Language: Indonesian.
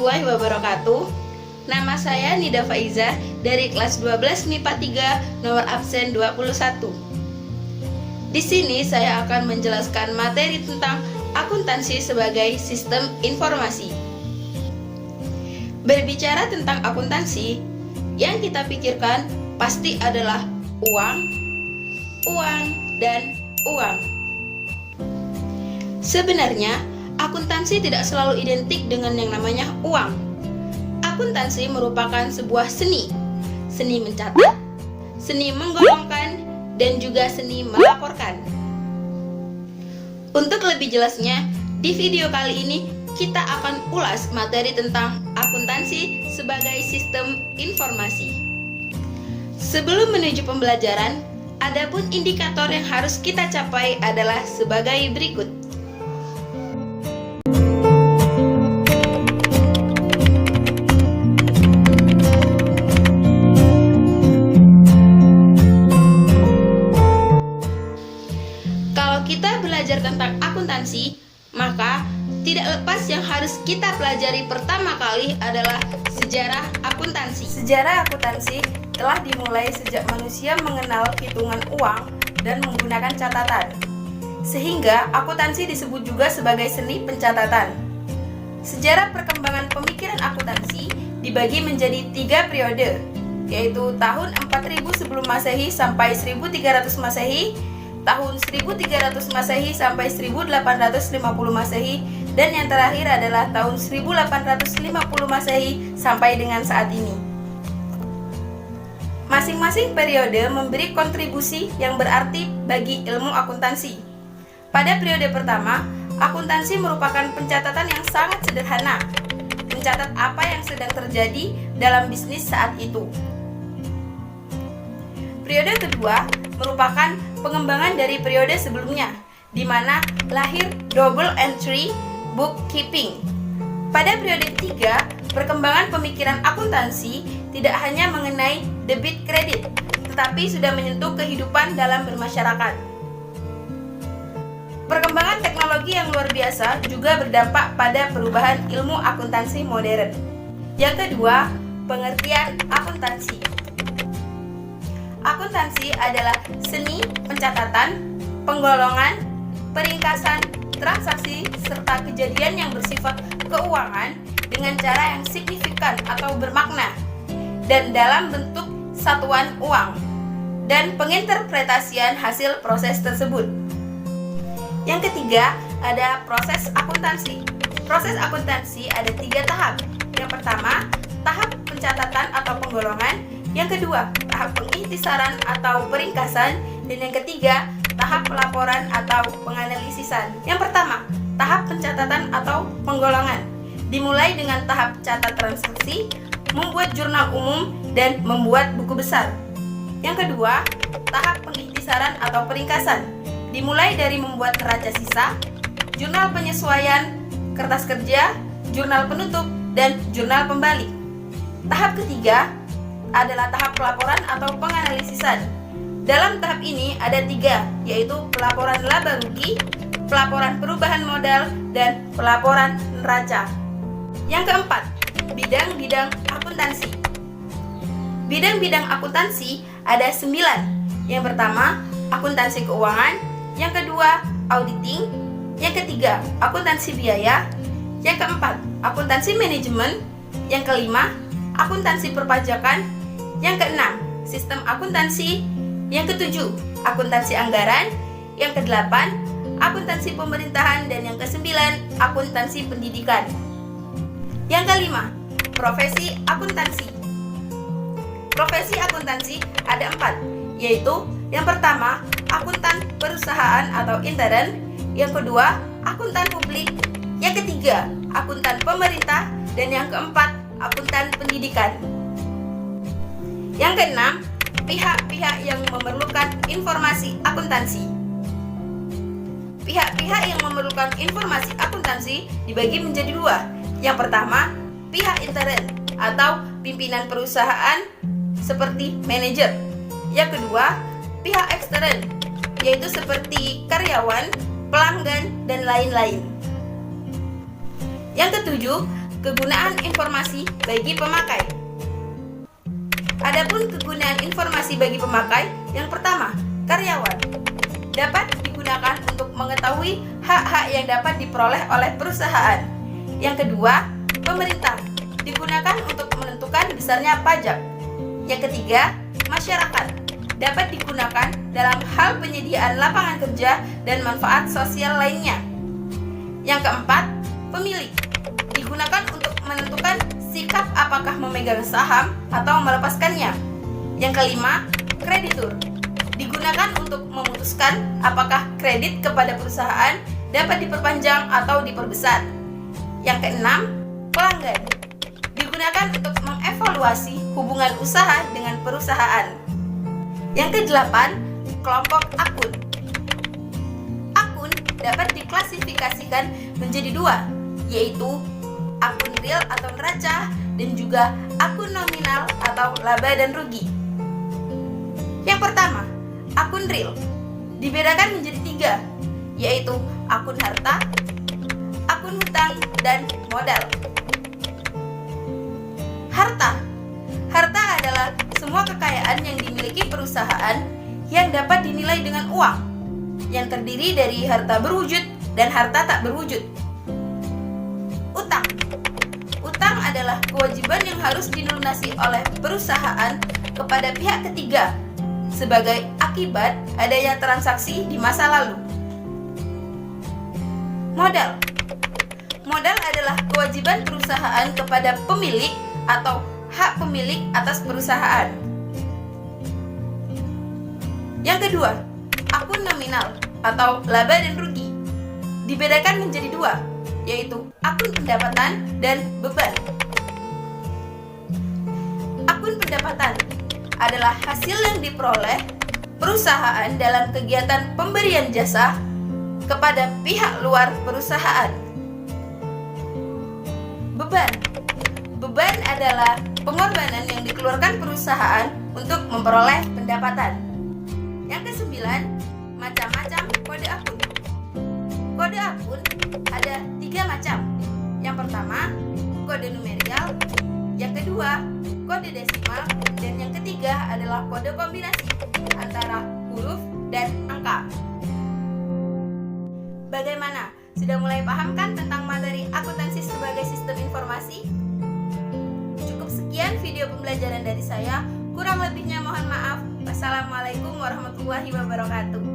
warahmatullahi wabarakatuh. Nama saya Nida Faiza dari kelas 12 MIPA 3 nomor absen 21. Di sini saya akan menjelaskan materi tentang akuntansi sebagai sistem informasi. Berbicara tentang akuntansi, yang kita pikirkan pasti adalah uang, dan uang. Sebenarnya, akuntansi tidak selalu identik dengan yang namanya uang. Akuntansi merupakan sebuah seni mencatat, seni menggolongkan, dan juga seni melaporkan. Untuk lebih jelasnya, di video kali ini kita akan ulas materi tentang akuntansi sebagai sistem informasi. Sebelum menuju pembelajaran, adapun indikator yang harus kita capai adalah sebagai berikut. Kalau kita belajar tentang akuntansi, maka tidak lepas yang harus kita pelajari pertama kali adalah sejarah akuntansi. Sejarah akuntansi telah dimulai sejak manusia mengenal hitungan uang dan menggunakan catatan, sehingga akuntansi disebut juga sebagai seni pencatatan. Sejarah perkembangan pemikiran akuntansi dibagi menjadi 3 periode, yaitu tahun 4000 sebelum Masehi sampai 1300 Masehi, tahun 1300 Masehi sampai 1850 Masehi, dan yang terakhir adalah tahun 1850 Masehi sampai dengan saat ini. Masing-masing periode memberi kontribusi yang berarti bagi ilmu akuntansi. Pada periode pertama, akuntansi merupakan pencatatan yang sangat sederhana, mencatat apa yang sedang terjadi dalam bisnis saat itu. Periode kedua merupakan pengembangan dari periode sebelumnya, di mana lahir double entry bookkeeping. Pada periode ketiga, perkembangan pemikiran akuntansi tidak hanya mengenai debit kredit, tetapi sudah menyentuh kehidupan dalam bermasyarakat. Perkembangan teknologi yang luar biasa juga berdampak pada perubahan ilmu akuntansi modern. Yang kedua, pengertian akuntansi. Akuntansi adalah seni pencatatan, penggolongan, peringkasan, transaksi, serta kejadian yang bersifat keuangan dengan cara yang signifikan atau bermakna dan dalam bentuk satuan uang, dan penginterpretasian hasil proses tersebut. Yang ketiga, ada proses akuntansi. Proses akuntansi ada 3 tahap. Yang pertama, tahap pencatatan atau penggolongan. Yang kedua, tahap pengikhtisaran atau peringkasan. Dan yang ketiga, tahap pelaporan atau penganalisisan. Yang pertama, tahap pencatatan atau penggolongan. Dimulai dengan tahap catat transaksi, membuat jurnal umum, dan membuat buku besar. Yang kedua, tahap pengikhtisaran atau peringkasan. Dimulai dari membuat neraca sisa, jurnal penyesuaian, kertas kerja, jurnal penutup, dan jurnal pembalik. Tahap ketiga adalah tahap pelaporan atau penganalisisan. Dalam tahap ini ada 3, yaitu pelaporan laba rugi, pelaporan perubahan modal, dan pelaporan neraca. Yang keempat, bidang-bidang akuntansi. Bidang-bidang akuntansi ada 9. Yang pertama, akuntansi keuangan. Yang kedua, auditing. Yang ketiga, akuntansi biaya. Yang keempat, akuntansi manajemen. Yang kelima, akuntansi perpajakan. Yang keenam, sistem akuntansi. Yang ketujuh, akuntansi anggaran. Yang kedelapan, akuntansi pemerintahan. Dan yang kesembilan, akuntansi pendidikan. Yang kelima, profesi akuntansi. Profesi akuntansi ada 4, yaitu yang pertama, akuntan perusahaan atau intern. Yang kedua, akuntan publik. Yang ketiga, akuntan pemerintah. Dan yang keempat, akuntan pendidikan. Yang keenam, pihak-pihak yang memerlukan informasi akuntansi. Pihak-pihak yang memerlukan informasi akuntansi dibagi menjadi 2. Yang pertama, pihak intern atau pimpinan perusahaan seperti manajer. Yang kedua, pihak ekstern, yaitu seperti karyawan, pelanggan, dan lain-lain. Yang ketujuh, kegunaan informasi bagi pemakai. Adapun kegunaan informasi bagi pemakai, yang pertama, karyawan dapat digunakan untuk mengetahui hak-hak yang dapat diperoleh oleh perusahaan. Yang kedua, pemerintah digunakan untuk menentukan besarnya pajak. Yang ketiga, masyarakat dapat digunakan dalam hal penyediaan lapangan kerja dan manfaat sosial lainnya. Yang keempat, pemilik digunakan untuk menentukan sikap apakah memegang saham atau melepaskannya. Yang kelima, kreditur digunakan untuk memutuskan apakah kredit kepada perusahaan dapat diperpanjang atau diperbesar. Yang keenam, pelanggan digunakan untuk mengevaluasi hubungan usaha dengan perusahaan. Yang kedelapan, kelompok akun. Akun dapat diklasifikasikan menjadi dua, yaitu akun real atau neraca dan juga akun nominal atau laba dan rugi. Yang pertama, akun real dibedakan menjadi tiga, yaitu akun harta, akun hutang, dan modal. Harta adalah semua kekayaan yang dimiliki perusahaan yang dapat dinilai dengan uang, yang terdiri dari harta berwujud dan harta tak berwujud. Utang adalah kewajiban yang harus dilunasi oleh perusahaan kepada pihak ketiga sebagai akibat adanya transaksi di masa lalu. Modal adalah kewajiban perusahaan kepada pemilik atau hak pemilik atas perusahaan. Yang kedua, akun nominal atau laba dan rugi dibedakan menjadi dua, yaitu akun pendapatan dan beban. Akun pendapatan adalah hasil yang diperoleh perusahaan dalam kegiatan pemberian jasa kepada pihak luar perusahaan. Beban adalah pengorbanan yang dikeluarkan perusahaan untuk memperoleh pendapatan. Yang kesembilan, macam-macam kode akun. Kode akun ada 3 macam. Yang pertama, kode numeral. Yang kedua, kode desimal. Dan yang ketiga adalah kode kombinasi antara huruf dan angka. Bagaimana? Sudah mulai paham kan tentang materi akuntansi sebagai sistem informasi? Cukup sekian video pembelajaran dari saya. Kurang lebihnya mohon maaf. Wassalamualaikum warahmatullahi wabarakatuh.